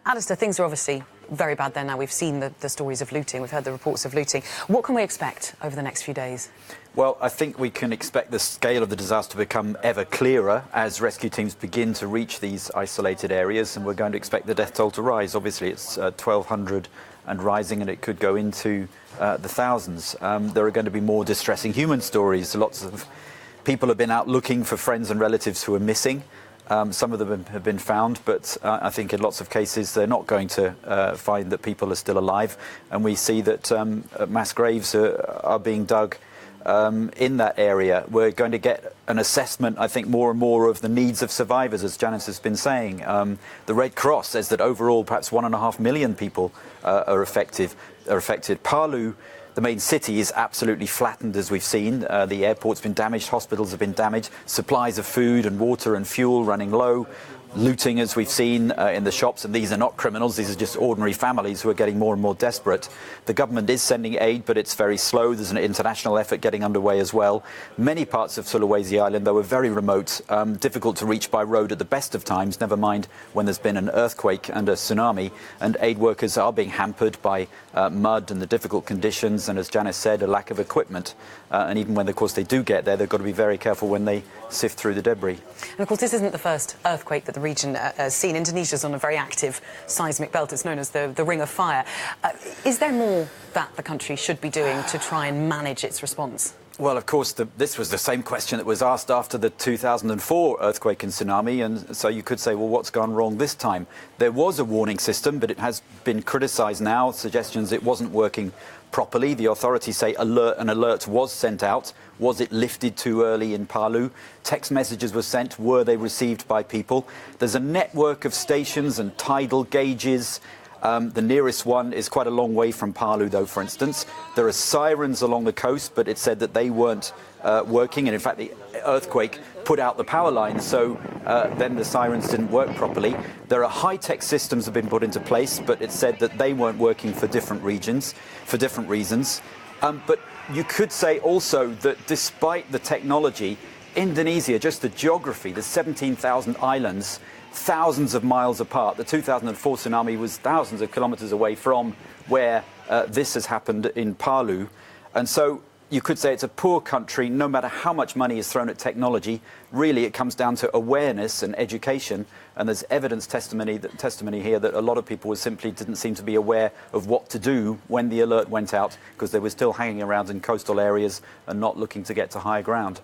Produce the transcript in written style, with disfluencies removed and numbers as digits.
Alistair, things are obviously very bad there now. We've seen the stories of looting. We've heard the reports of looting. What can we expect over the next few days? Well, I think we can expect the scale of the disaster to become ever clearer as rescue teams begin to reach these isolated areas, and we're going to expect the death toll to rise. Obviously, it's 1,200 and rising, and it could go into the thousands. There are going to be more distressing human stories. Lots of people have been out looking for friends and relatives who are missing. Some of them have been found, but I think in lots of cases they're not going to find that people are still alive. And we see that mass graves are being dug in that area. We're going to get an assessment, I think, more and more of the needs of survivors, as Janice has been saying. The Red Cross says that overall perhaps 1.5 million people are affected. Palu, the main city, is absolutely flattened, as we've seen. The airport's been damaged, hospitals have been damaged, supplies of food and water and fuel running low, looting, as we've seen in the shops, and these are not criminals, these are just ordinary families who are getting more and more desperate. The government is sending aid, but it's very slow. There's an international effort getting underway as well. Many parts of Sulawesi Island, though, are very remote, difficult to reach by road at the best of times, never mind when there's been an earthquake and a tsunami, and aid workers are being hampered by mud and the difficult conditions, and as Janice said, a lack of equipment. And even when, of course, they do get there, they've got to be very careful when they sift through the debris. And of course, this isn't the first earthquake that the region has seen. Indonesia's on a very active seismic belt. It's known as the Ring of Fire. Is there more that the country should be doing to try and manage its response? Well, of course, this was the same question that was asked after the 2004 earthquake and tsunami, and so you could say, well, what's gone wrong this time? There was a warning system, but it has been criticised now, suggestions it wasn't working properly. The authorities say an alert was sent out. Was it lifted too early in Palu? Text messages were sent. Were they received by people? There's a network of stations and tidal gauges. The nearest one is quite a long way from Palu, though, for instance. There are sirens along the coast, but it said that they weren't working. And in fact, the earthquake put out the power lines, so then the sirens didn't work properly. There are high-tech systems that have been put into place, but it said that they weren't working for different regions, for different reasons. But you could say also that despite the technology, Indonesia, just the geography, there's 17,000 islands, thousands of miles apart. The 2004 tsunami was thousands of kilometers away from where this has happened in Palu. And so you could say it's a poor country, no matter how much money is thrown at technology. Really, it comes down to awareness and education. And there's testimony here that a lot of people simply didn't seem to be aware of what to do when the alert went out, because they were still hanging around in coastal areas and not looking to get to higher ground.